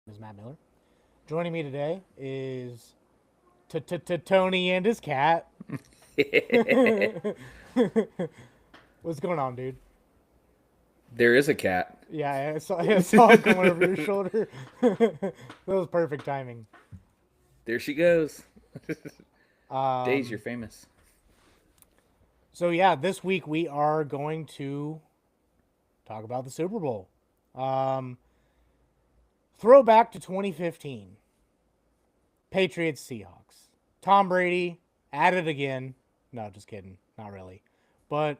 is Matt Miller. Joining me today is Tony and his cat. What's going on, dude? There is a cat. Yeah, I saw it going over your shoulder. That was perfect timing. There she goes. Days, you're Um, famous. so yeah, this week we are going to talk about the Super Bowl. Um, Throwback to 2015, Patriots Seahawks. Tom Brady at it again. No, just kidding. Not really. But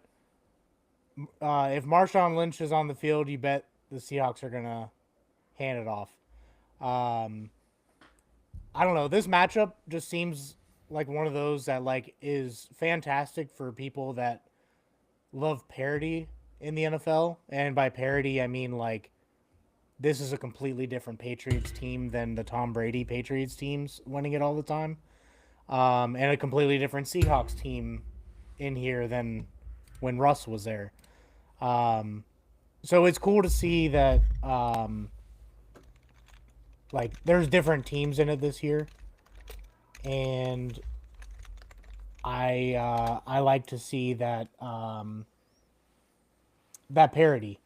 if Marshawn Lynch is on the field, you bet the Seahawks are gonna hand it off. Um, I don't know. This matchup just seems like one of those that like is fantastic for people that love parity in the NFL, and by parity I mean like this is a completely different Patriots team than the Tom Brady Patriots teams winning it all the time, and a completely different Seahawks team in here than when Russ was there. Um, so it's cool to see that like there's different teams in it this year, and I like to see that parity.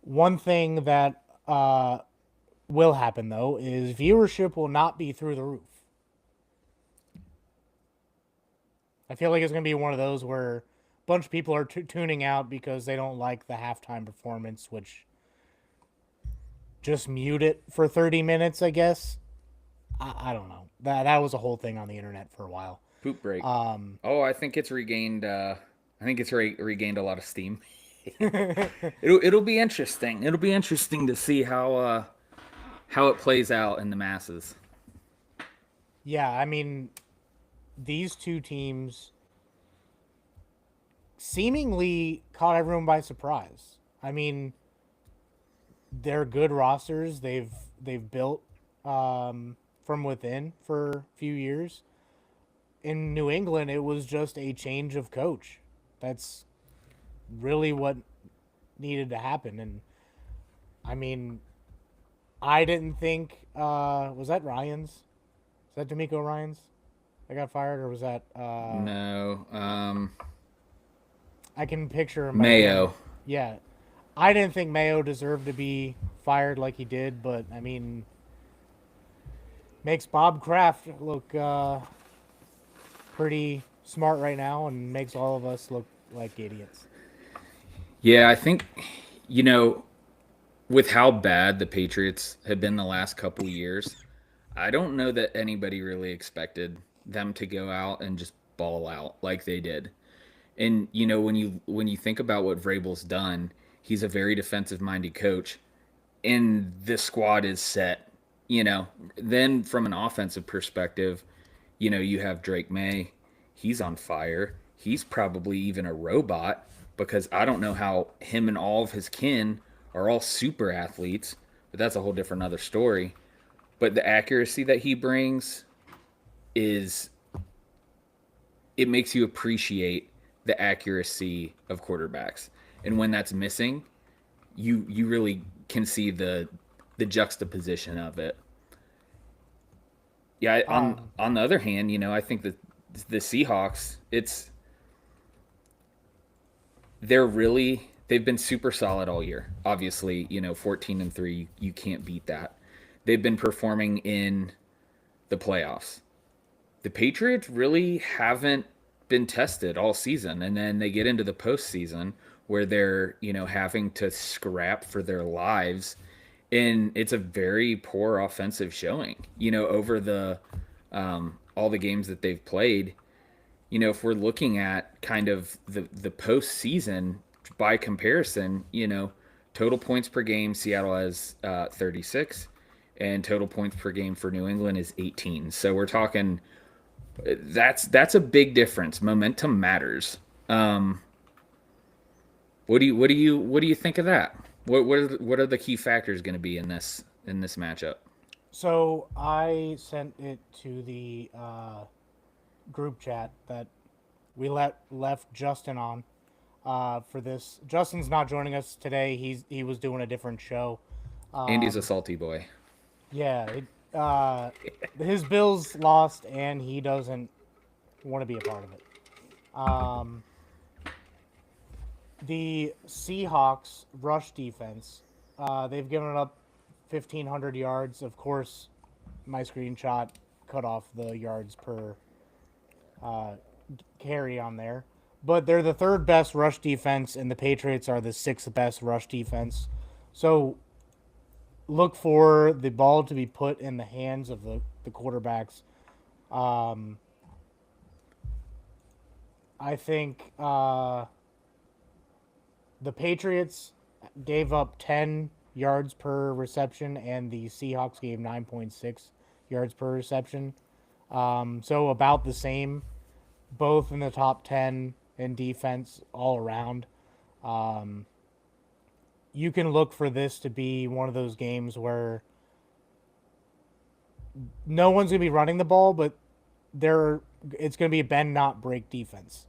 One thing that will happen though is viewership will not be through the roof. I feel like it's gonna be one of those where a bunch of people are tuning out because they don't like the halftime performance, which just mute it for 30 minutes, I guess. I don't know. That was a whole thing on the internet for a while. Poop break. Um, Oh, I think it's regained. I think it's regained a lot of steam. It'll be interesting. It'll be interesting to see how it plays out in the masses. yeah, I mean, these two teams seemingly caught everyone by surprise. I mean, they're good rosters. They've built from within for a few years. In New England, it was just a change of coach. That's really what needed to happen. And I mean, I didn't think was that Ryan's? Is that D'Amico Ryan's that got fired, or was that No, I can picture him. I can't. Mayo. Yeah, I didn't think Mayo deserved to be fired like he did, but I mean, makes Bob Kraft look pretty smart right now, and makes all of us look like idiots. Yeah, I think you know with how bad the Patriots have been the last couple years, I don't know that anybody really expected them to go out and just ball out like they did. And when you think about what Vrabel's done, he's a very defensive minded coach, and this squad is set. Then from an offensive perspective, you have Drake May. He's on fire. He's probably even a robot because I don't know how him and all of his kin are all super athletes, but that's a whole different other story. But the accuracy that he brings is it makes you appreciate the accuracy of quarterbacks. And when that's missing, you really can see the juxtaposition of it. Yeah, on the other hand, I think that the Seahawks, they've been super solid all year. Obviously, 14-3, you can't beat that. They've been performing in the playoffs. The Patriots really haven't been tested all season, and then they get into the postseason where they're having to scrap for their lives, and it's a very poor offensive showing. Over the all the games that they've played. If we're looking at kind of the postseason by comparison, total points per game, Seattle has 36, and total points per game for New England is 18. So we're talking that's a big difference. Momentum matters. What do you think of that? What are the key factors going to be in this matchup? So I sent it to the group chat that we left Justin on for this. Justin's not joining us today. He was doing a different show. Andy's a Um, salty boy. Yeah, his Bills lost, and he doesn't want to be a part of it. Um, the Seahawks rush defense, they've given up 1,500 yards. Of course, my screenshot cut off the yards per carry on there. But they're the third best rush defense, and the Patriots are the sixth best rush defense. So look for the ball to be put in the hands of the quarterbacks. Um, I think the Patriots gave up 10 yards per reception, and the Seahawks gave 9.6 yards per reception. So about the same, both in the top 10 in defense all around. Um, you can look for this to be one of those games where no one's going to be running the ball, but it's going to be a bend not break defense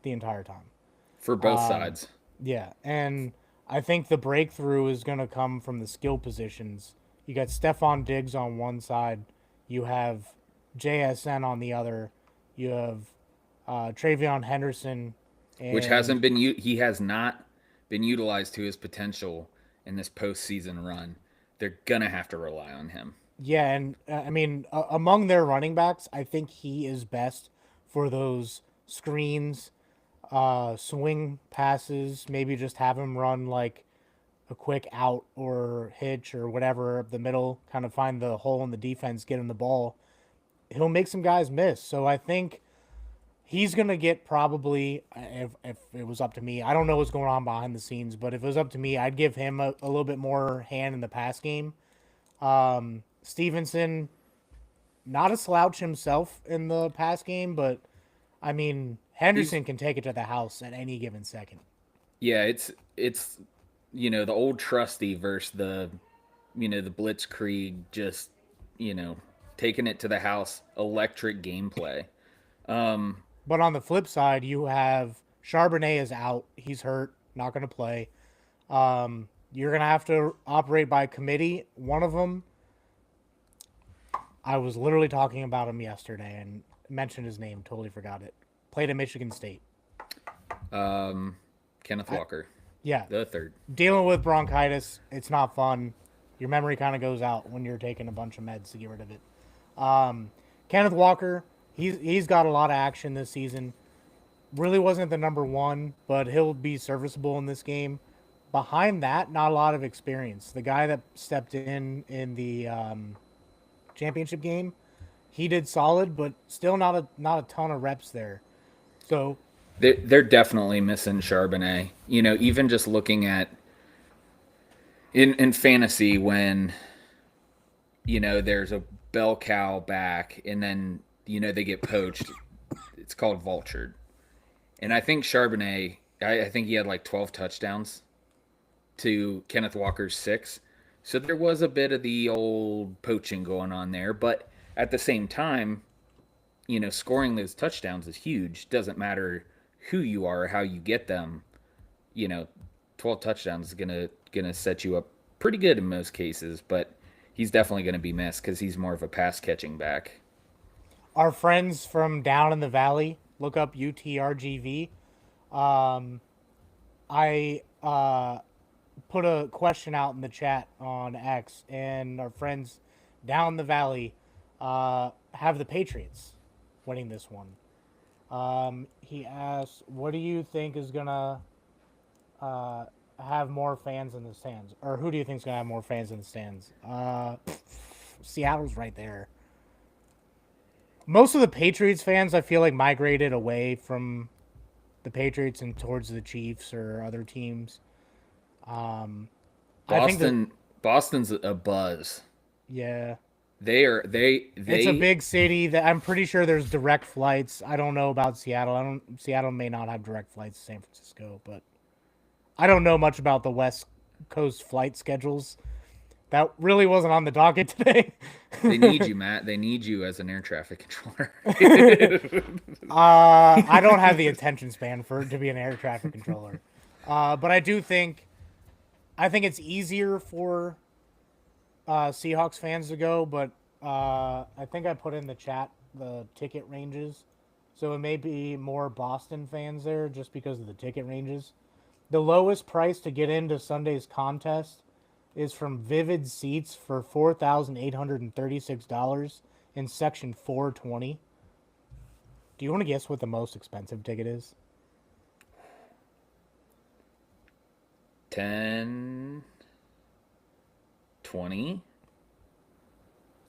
the entire time. for both sides. Yeah, and I think the breakthrough is going to come from the skill positions. You got Stephon Diggs on one side, you have JSN on the other, you have Travion Henderson, Which and hasn't been he has not been utilized to his potential in this postseason run. They're gonna have to rely on him. yeah, and I mean among their running backs, I think he is best for those screens, swing passes. Maybe just have him run like a quick out or hitch or whatever up the middle, kind of find the hole in the defense, get him the ball. He'll make some guys miss. So I think he's gonna get probably if it was up to me. I don't know what's going on behind the scenes, but if it was up to me, I'd give him a little bit more hand in the pass game. Stevenson, not a slouch himself in the pass game, but I mean He's Henderson can take it to the house at any given second. yeah, it's the old trusty versus the blitzkrieg, just you know taking it to the house, electric gameplay. Um, But on the flip side, you have Charbonnet is out. He's hurt, not going to play. You're going to have to operate by committee. One of them, I was literally talking about him yesterday and mentioned his name, totally forgot it. Played at Michigan State. Kenneth Walker, Yeah, the third. dealing with bronchitis, it's not fun. Your memory kind of goes out when you're taking a bunch of meds to get rid of it. Kenneth Walker, he's got a lot of action this season. Really wasn't the number one, but he'll be serviceable in this game. Behind that, not a lot of experience. The guy that stepped in the championship game, he did solid, but still not a ton of reps there. So They're definitely missing Charbonnet. Even just looking at in fantasy when there's a bell cow back and then they get poached. It's called vultured. And I think Charbonnet, I think he had like 12 touchdowns to Kenneth Walker's 6. So there was a bit of the old poaching going on there. But at the same time, scoring those touchdowns is huge. Doesn't matter who you are or how you get them. You know, 12 touchdowns is gonna set you up pretty good in most cases. But he's definitely gonna be missed because he's more of a pass catching back. our friends from down in the valley, look up UTRGV. Um, I put a question out in the chat on X, and our friends down the valley have the Patriots winning this one. He asked, "What do you think is gonna uh, have more fans in the stands, or who do you think is gonna have more fans in the stands?" Seattle's right there. Most of the Patriots fans, I feel like, migrated away from the Patriots and towards the Chiefs or other teams. Um, I think that Boston's a buzz. yeah, They are they it's a they big city that I'm pretty sure there's direct flights. I don't know about Seattle. I don't Seattle may not have direct flights to San Francisco, but I don't know much about the West Coast flight schedules. That really wasn't on the docket today. they need you, Matt. They need you as an air traffic controller. I don't have the attention span for to be an air traffic controller, but I think it's easier for Seahawks fans to go, but I think I put in the chat the ticket ranges. So it may be more Boston fans there just because of the ticket ranges. The lowest price to get into Sunday's contest is from Vivid Seats for $4,836 in section 420. Do you want to guess what the most expensive ticket is? 10, 20,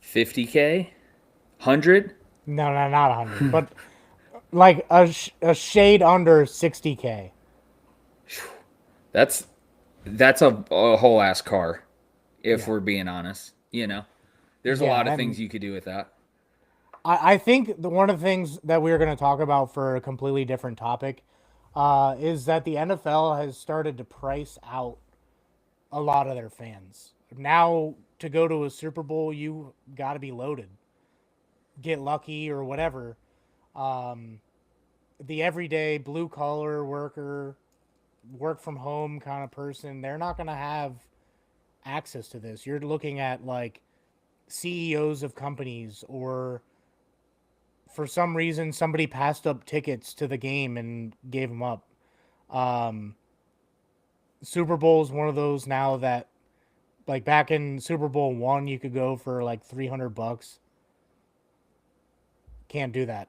50K, 100. No, no, not 100, but like a shade under 60K. That's a whole ass car, if Yeah. we're being honest. There's a Yeah, lot of and things you could do with that. I think one of the things that we're going to talk about for a completely different topic is that the NFL has started to price out a lot of their fans. Now, to go to a Super Bowl, you got to be loaded, get lucky or whatever. Um, the everyday blue collar worker, work from home kind of person, they're not going to have access to this. You're looking at like CEOs of companies, or for some reason somebody passed up tickets to the game and gave them up. Um, Super Bowl is one of those now that, like back in Super Bowl one, you could go for like $300. Can't do that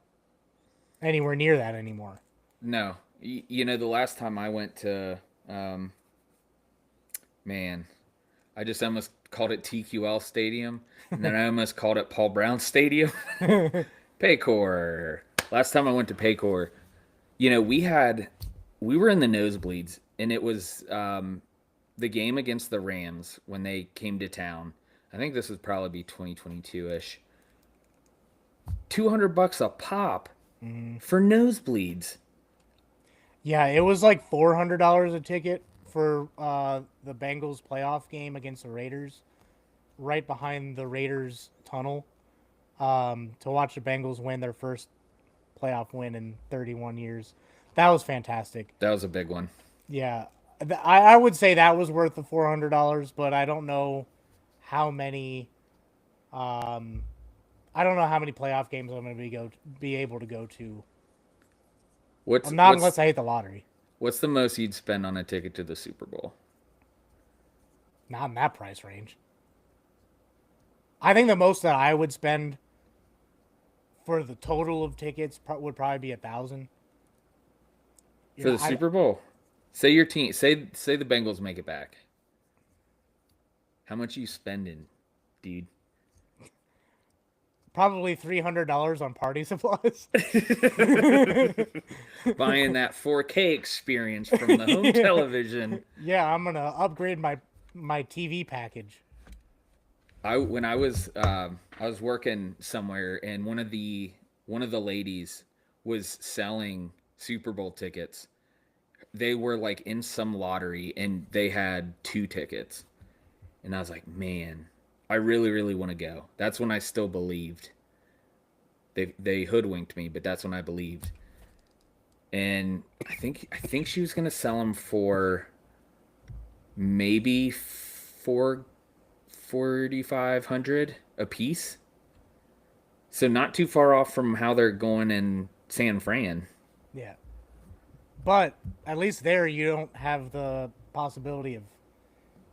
anywhere near that anymore. No, the last time I went to, um, man, I just almost called it TQL Stadium, and then I almost called it Paul Brown Stadium. Paycor. Last time I went to Paycor, we were in the nosebleeds, and it was the game against the Rams when they came to town. I think this would probably be 2022 ish. $200 a pop for nosebleeds. Yeah, it was like $400 a ticket for the Bengals playoff game against the Raiders, right behind the Raiders tunnel, to watch the Bengals win their first playoff win in 31 years. That was fantastic. That was a big one. Yeah, I would say that was worth the $400, but I don't know how many. Um, I don't know how many playoff games I'm going to be able to go to. What's I'm not what's unless I hit the lottery. what's the most you'd spend on a ticket to the Super Bowl? Not in that price range. I think the most that I would spend for the total of tickets would probably be 1,000. For the Super Bowl? Say your team say the Bengals make it back. How much are you spending, dude? Probably $300 on party supplies. Buying that 4K experience from the home television. Yeah, I'm gonna upgrade my TV package. I was working somewhere, and one of the ladies was selling Super Bowl tickets. They were like in some lottery, and they had 2 tickets. And I was like, man, I really, really want to go. That's when I still believed. They hoodwinked me, but that's when I believed. And I think she was gonna sell them for maybe 4,500 a piece. So not too far off from how they're going in San Fran. Yeah, but at least there you don't have the possibility of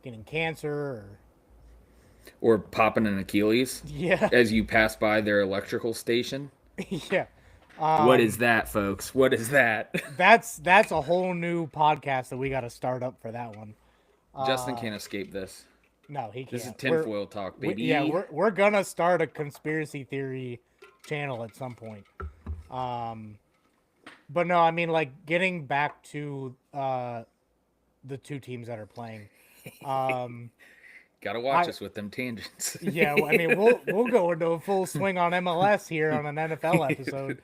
getting cancer or Or popping an Achilles yeah, as you pass by their electrical station. yeah. What is that, folks? What is that? That's a whole new podcast that we got to start up for that one. Justin can't escape this. No, he can't. This is tinfoil talk, baby. Yeah, we're gonna start a conspiracy theory channel at some point. But no, I mean, like, getting back to the two teams that are playing. Gotta watch us with them tangents. Yeah, I mean, we'll go into a full swing on MLS here on an NFL episode.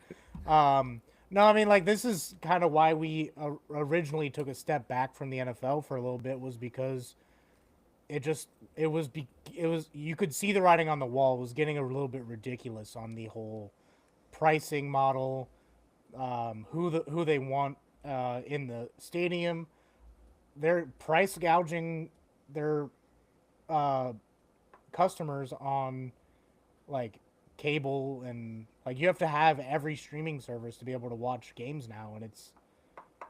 No, I mean, like, this is kind of why we originally took a step back from the NFL for a little bit, was because it was you could see the writing on the wall. It was getting a little bit ridiculous on the whole pricing model, who they want in the stadium. They're price gouging their customers on like cable, and like you have to have every streaming service to be able to watch games now, and it's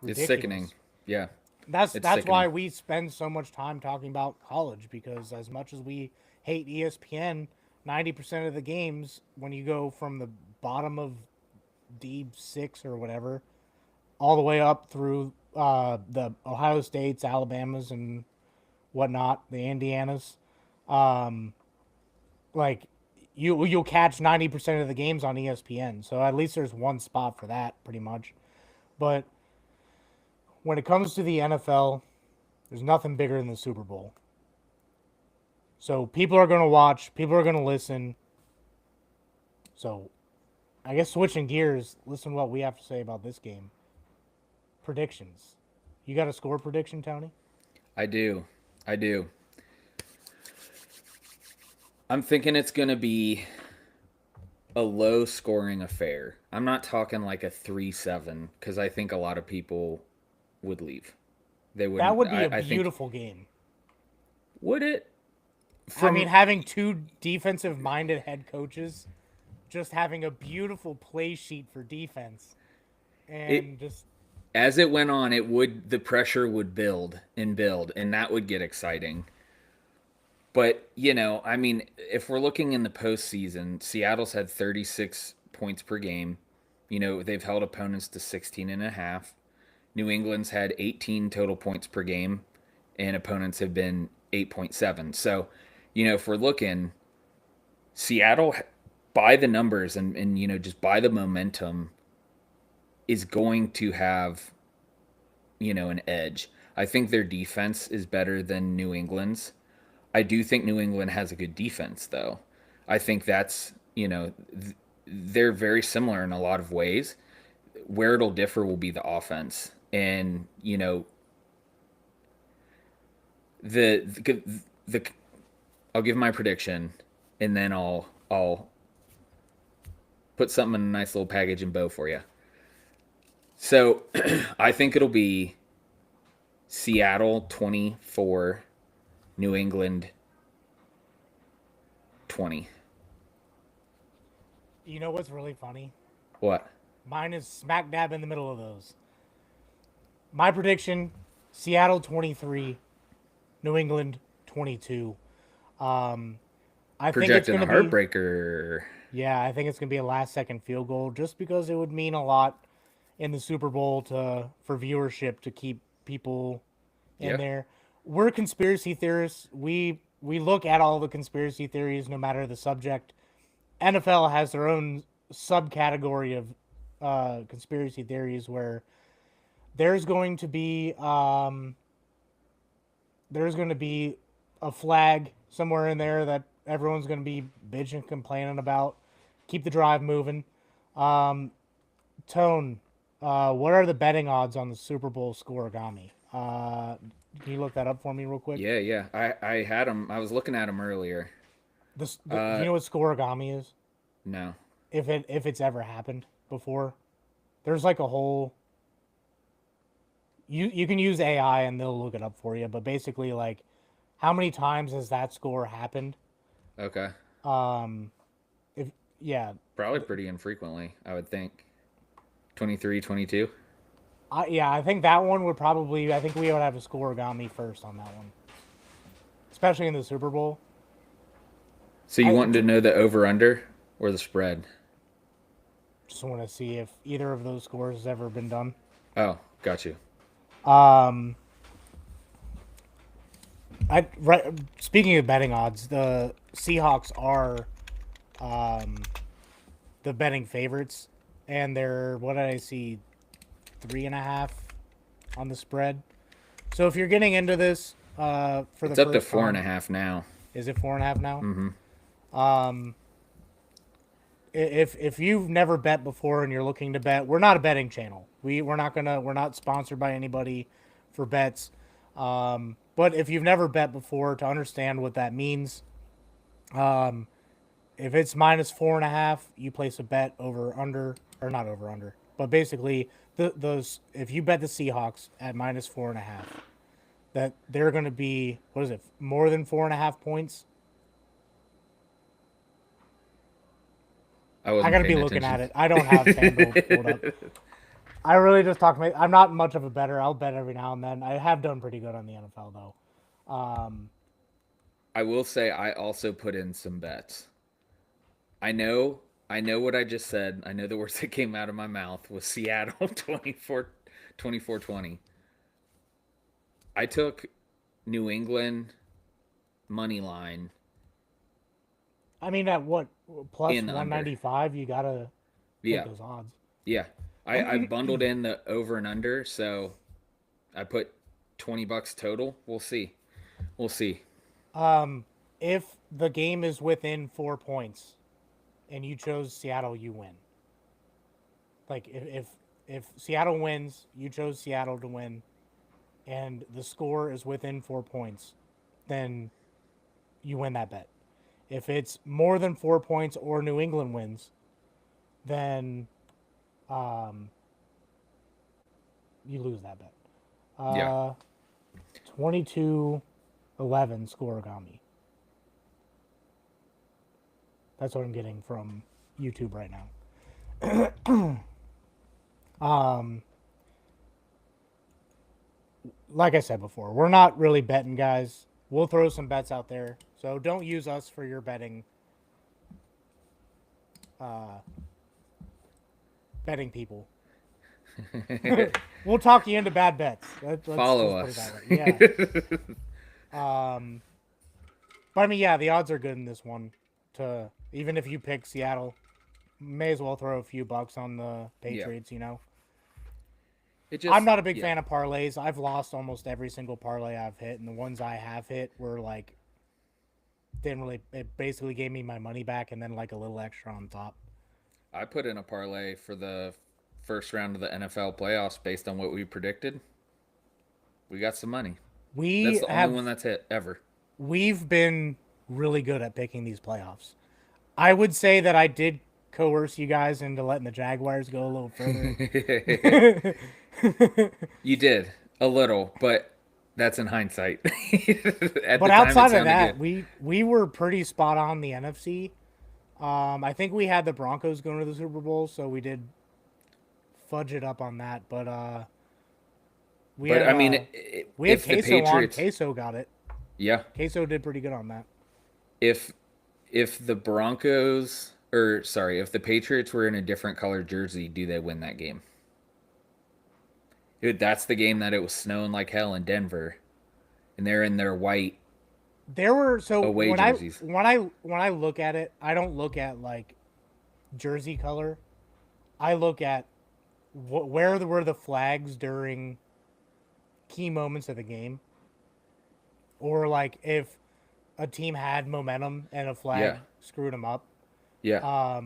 It's sickening. ridiculous. Yeah, That's it's that's why sickening. we spend so much time talking about college, because as much as we hate ESPN, 90% of the games, when you go from the bottom of D6 or whatever all the way up through the Ohio States, Alabamas, and whatnot, the Indianas, um, like you'll catch 90% of the games on ESPN. So at least there's one spot for that, pretty much. But when it comes to the NFL, there's nothing bigger than the Super Bowl. So people are going to watch, people are going to listen. So I guess switching gears, listen to what we have to say about this game. Predictions. You got a score prediction, Tony? I do. I do. I'm thinking it's going to be a low scoring affair. I'm not talking like a 3-7 because I think a lot of people would leave. They That wouldn't. would be I, a I think, beautiful game. would it? I mean, From having two defensive minded head coaches just having a beautiful play sheet for defense it, and just as it went on, the pressure would build, and that would get exciting. But, I mean, if we're looking in the postseason, Seattle's had 36 points per game. They've held opponents to 16 and a half. New England's had 18 total points per game, and opponents have been 8.7. So, if we're looking, Seattle, by the numbers and just by the momentum, is going to have, an edge. I think their defense is better than New England's. I do think New England has a good defense, though. I think they're very similar in a lot of ways. Where it'll differ will be the offense. And, the I'll give my prediction, and then I'll put something in a nice little package and bow for you. So, I think it'll be Seattle 24, New England 20. you know what's really funny? What? Mine is smack dab in the middle of those. My prediction: Seattle 23, New England 22. Um, I think it's Projecting going a to be heartbreaker. Yeah, I think it's going to be a last second field goal just because it would mean a lot in the Super Bowl to for viewership to keep people in Yeah. there. We're conspiracy theorists. We look at all the conspiracy theories no matter the subject. NFL has their own subcategory of conspiracy theories where there's going to be there's going to be a flag somewhere in there that everyone's going to be bitching, complaining about. Keep the drive moving. Um, Tone, what are the betting odds on the Super Bowl scoregami? Can you look that up for me real quick? Yeah, yeah. I had them. I was looking at them earlier. Do you Uh, know what scoregami is? no. If it's ever happened before, there's like a whole. You can use AI and they'll look it up for you, but basically like, how many times has that score happened? Okay. Um, if yeah, Probably pretty infrequently, I would think. 23, 22. I think that one would probably. I think we would have a scoregami first on that one, especially in the Super Bowl. So you I wanting to know the over under or the spread? just want to see if either of those scores has ever been done. Oh, got you. Um, right. Speaking of betting odds, the Seahawks are um, the betting favorites, and they're what did I see, 3.5 on the spread. So if you're getting into this for the It's up to first four and time, a half now. is it 4.5 now? Mm-hmm. Um, if you've never bet before and you're looking to bet, we're not a betting channel. We're not sponsored by anybody for bets. But if you've never bet before, to understand what that means, um, if it's -4.5, you place a bet over under or not over under, but basically those if you bet the Seahawks at -4.5, that they're going to be, what is it, more than 4.5 points I I wasn't gotta be paying looking attention. at it. I don't have FanDuel pulled up. I really just talk to my. I'm not much of a bettor. I'll bet every now and then. I have done pretty good on the NFL though. I will say I also put in some bets. I know I know what I just said. I know the words that came out of my mouth was Seattle 24-20. I took New England money line I mean, at what plus in under. 195, you gotta take Yeah. those odds. Yeah. I bundled in the over and under, so I put $20 total. We'll see. We'll see. If the game is within 4 points and you chose Seattle, you win. Like if Seattle wins, you chose Seattle to win, and the score is within 4 points, then you win that bet. If it's more than 4 points or New England wins, then um, you lose that bet. Yeah. 22-11 scoregami. That's what I'm getting from YouTube right now. Like I said before, we're not really betting guys. We'll throw some bets out there, so don't use us for your betting. Betting people. We'll talk you into bad bets. Follow let's us. put it that way. Yeah. But I mean, yeah, the odds are good in this one. To even if you pick Seattle, may as well throw a few bucks on the Patriots. You know, I'm not a big fan of parlays. I've lost almost every single parlay I've hit, and the ones I have hit were like didn't really. It basically gave me my money back, and then like a little extra on top. I put in a parlay for the first round of the NFL playoffs based on what we predicted. We got some money. That's the only one that's hit ever. We've been really good at picking these playoffs. I would say that I did coerce you guys into letting the Jaguars go a little further. You did a little, but that's in hindsight. But outside of that, we were pretty spot on the NFC. I think we had the Broncos going to the Super Bowl, so we did fudge it up on that. But we had Queso on. Queso got it. Yeah, Queso did pretty good on that. If the if the Patriots were in a different colored jersey, do they win that game? Dude, that's the game that it was snowing like hell in Denver, and they're in their white. There were away jerseys. When I look at it, I don't look at like jersey color. I look at where were the flags during key moments of the game, or like if a team had momentum and a flag screwed them up. Yeah.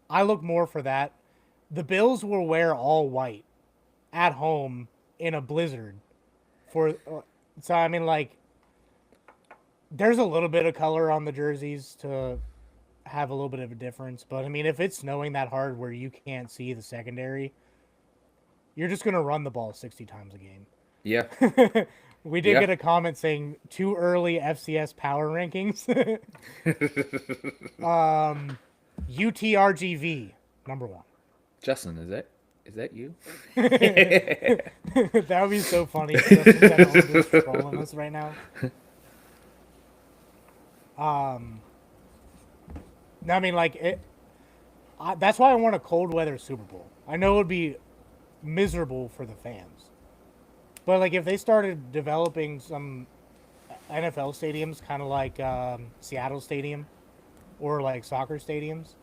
I look more for that. The Bills will wear all white at home in a blizzard so I mean, like, there's a little bit of color on the jerseys to have a little bit of a difference, but I mean, if it's snowing that hard where you can't see the secondary, you're just going to run the ball 60 times a game. Yeah. We did get a comment saying too early FCS power rankings. UTRGV number 1. Justin, is that you? That would be so funny. Justin's trolling us right now. I mean, like that's why I want a cold weather Super Bowl. I know it would be miserable for the fans, but like if they started developing some NFL stadiums, kind of like Seattle Stadium, or like soccer stadiums,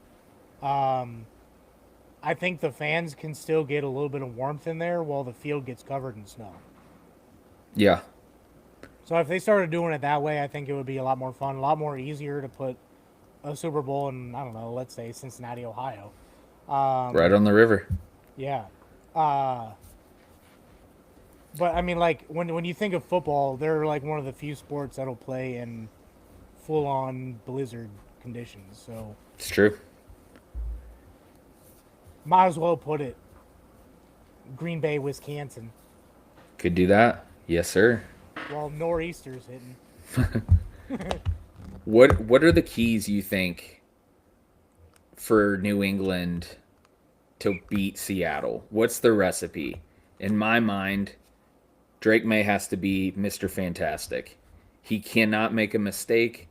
I think the fans can still get a little bit of warmth in there while the field gets covered in snow. Yeah. So if they started doing it that way, I think it would be a lot more fun, a lot more easier to put a Super Bowl in, I don't know, let's say Cincinnati, Ohio. Right on the river. Yeah. But I mean, like when you think of football, they're like one of the few sports that'll play in full-on blizzard conditions. So it's true. Might as well put it Green Bay, Wisconsin. Could do that. Yes, sir. While nor'easter's hitting. What are the keys you think for New England to beat Seattle? What's the recipe? In my mind, Drake May has to be Mr. Fantastic. He cannot make a mistake.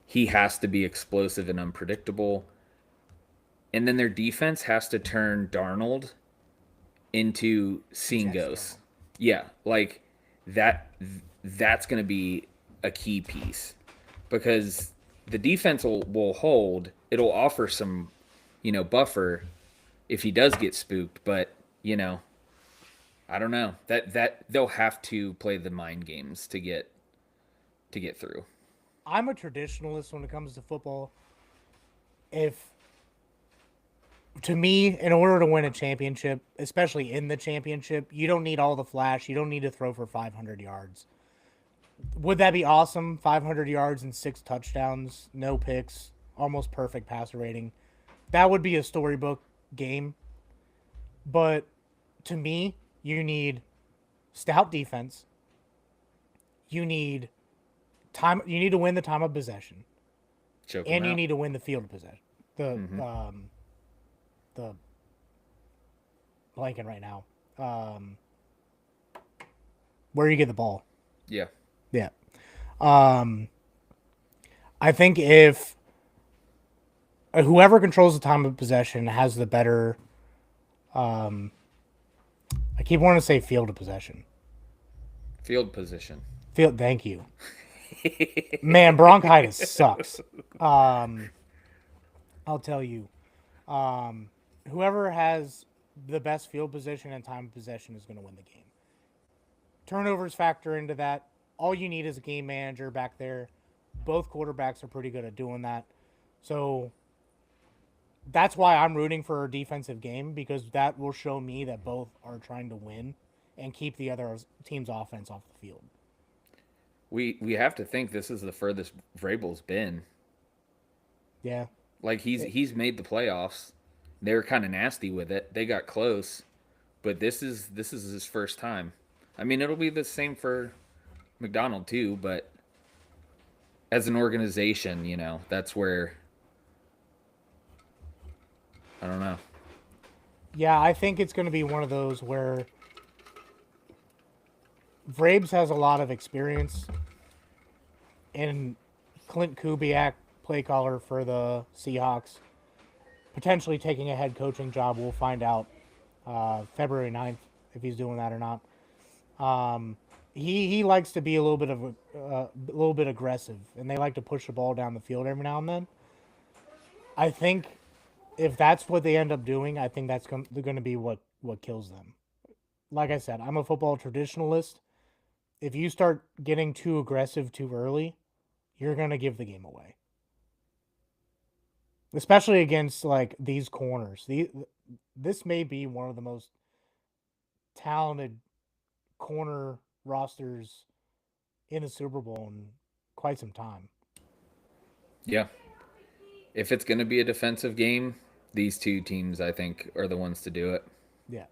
He has to be explosive and unpredictable. And then their defense has to turn Darnold into seeing Jet ghosts. style. Yeah, like that that's going to be a key piece because the defense will hold. It'll offer some, buffer if he does get spooked, but, I don't know. That they'll have to play the mind games to get through. I'm a traditionalist when it comes to football. If To me, in order to win a championship, especially in the championship, you don't need all the flash. You don't need to throw for 500 yards. Would that be awesome? 500 yards and 6 touchdowns, no picks, almost perfect passer rating. That would be a storybook game. But to me, you need stout defense. You need time. You need to win the time of possession, Choke him and you out. need to win the field of possession. The Mm-hmm. the blanking right now. Um, where you get the ball. Yeah. Yeah. Um, I think if whoever controls the time of possession has the better. I keep wanting to say field of possession. Field position. Field. Thank you. Man, bronchitis sucks. Um, I'll tell you. Whoever has the best field position and time of possession is going to win the game. Turnovers factor into that. All you need is a game manager back there. Both quarterbacks are pretty good at doing that. So that's why I'm rooting for a defensive game because that will show me that both are trying to win and keep the other team's offense off the field. We have to think this is the furthest Vrabel's been. Yeah. Like he's made the playoffs. They were kind of nasty with it. They got close, but this is his first time. I mean, it'll be the same for McDonald too, but as an organization, that's where I don't know. Yeah, I think it's going to be one of those where Vrabes has a lot of experience and Clint Kubiak, play caller for the Seahawks, potentially taking a head coaching job. We'll find out February 9th if he's doing that or not. He likes to be a little bit aggressive, and they like to push the ball down the field every now and then. I think if that's what they end up doing, I think that's going to be what kills them. Like I said, I'm a football traditionalist. If you start getting too aggressive too early, you're going to give the game away. Especially against like these corners. This may be one of the most talented corner rosters in the Super Bowl in quite some time. Yeah, if it's going to be a defensive game, these two teams I think are the ones to do it. Yeah.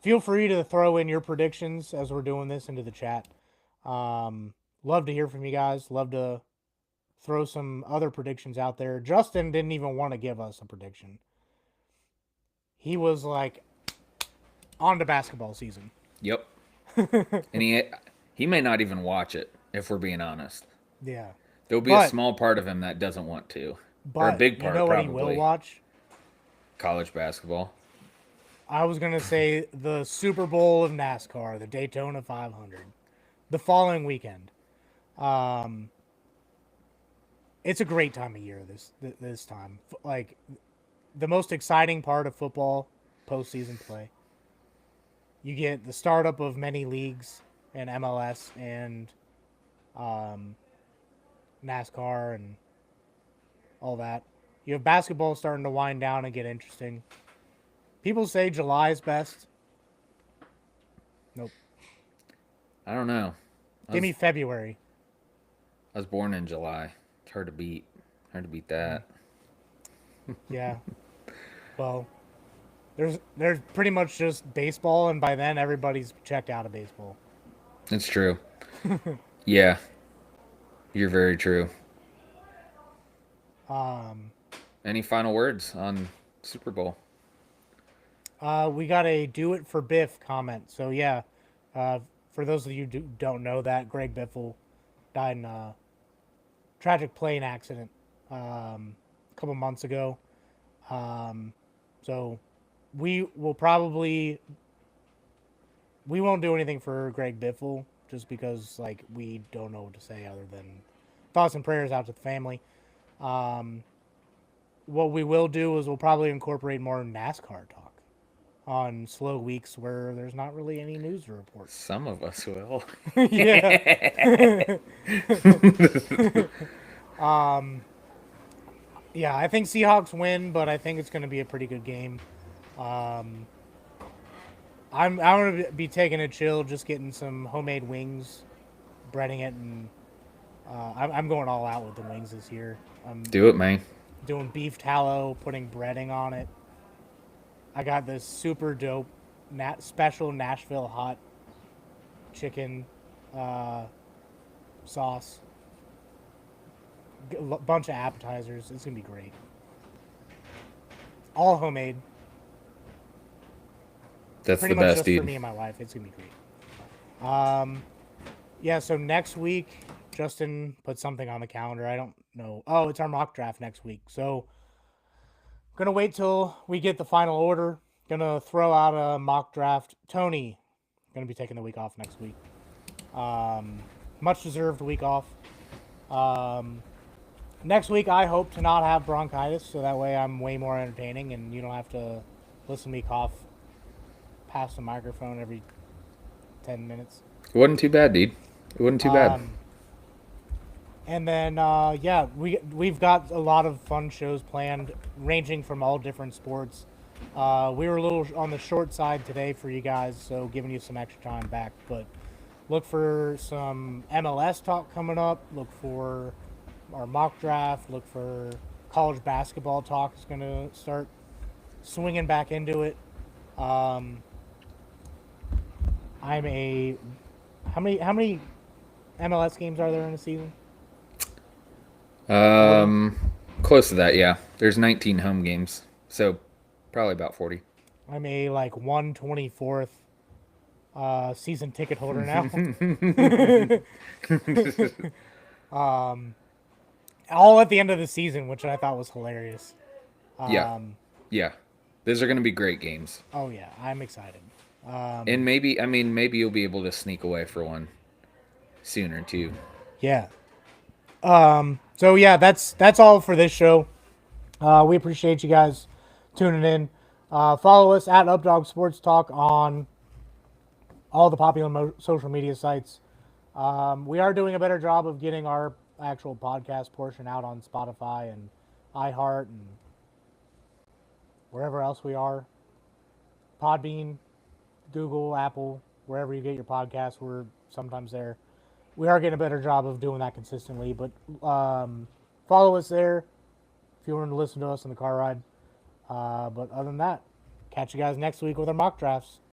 Feel free to throw in your predictions as we're doing this into the chat. Love to hear from you guys. Love to throw some other predictions out there. Justin didn't even want to give us a prediction. He was like on to basketball season. Yep. And he may not even watch it if we're being honest. Yeah. There'll be a But small part of him that doesn't want to, or a but big you part know what he will probably. watch? College basketball. I was gonna say the Super Bowl of NASCAR, the Daytona 500, the following weekend. Um, it's a great time of year. This time, like the most exciting part of football, postseason play. You get the startup of many leagues and MLS and um, NASCAR and all that. You have basketball starting to wind down and get interesting. People say July is best. Nope. I don't know. Give me February. I was born in July. It's hard to beat. Hard to beat that. Yeah. Well, there's pretty much just baseball, and by then everybody's checked out of baseball. It's true. Yeah, you're very true. Um, Any final words on Super Bowl? We got a "Do It for Biff" comment. So yeah, uh, for those of you who don't know that, Greg Biffle died in a tragic plane accident a couple months ago. Um, so we won't do anything for Greg Biffle just because like we don't know what to say other than thoughts and prayers out to the family. Um, what we will do is we'll probably incorporate more NASCAR talk on slow weeks where there's not really any news to report. Some of us will. Yeah. um, yeah, I think Seahawks win, but I think it's going to be a pretty good game. Um, I'm going to be taking a chill, just getting some homemade wings, breading it, and I'm going all out with the wings this year. I'm Do it, man. doing beef tallow, putting breading on it. I got this super dope, special Nashville hot chicken uh, sauce. Bunch of appetizers. It's gonna be great. All homemade. That's Pretty the much best, just for dude. me and my wife. It's gonna be great. Yeah. So next week, Justin put something on the calendar. I don't know. Oh, it's our mock draft next week. So gonna wait till we get the final order. Gonna throw out a mock draft. Tony, gonna be taking the week off next week. Much deserved week off. Next week, I hope to not have bronchitis, so that way I'm way more entertaining, and you don't have to listen to me cough past the microphone every 10 minutes. It wasn't too bad, dude. It wasn't too bad. And then, yeah, we've got a lot of fun shows planned, ranging from all different sports. We were a little on the short side today for you guys, so giving you some extra time back. But look for some MLS talk coming up. Look for our mock draft. Look for college basketball talk is going to start swinging back into it. I'm a how many MLS games are there in a season? 40. Close to that, yeah. There's 19 home games, so probably about 40. I'm a like 1/24th season ticket holder now. All at the end of the season, which I thought was hilarious. Yeah, yeah. Those are going to be great games, Oh yeah, I'm excited. and maybe you'll be able to sneak away for one sooner too. Yeah. So yeah, that's all for this show. We appreciate you guys tuning in. Follow us at Updog Sports Talk on all the popular social media sites. We are doing a better job of getting our actual podcast portion out on Spotify and iHeart and wherever else we are. Podbean, Google, Apple, wherever you get your podcasts, we're sometimes there. We are getting a better job of doing that consistently, but follow us there if you want to listen to us in the car ride. But other than that, catch you guys next week with our mock drafts.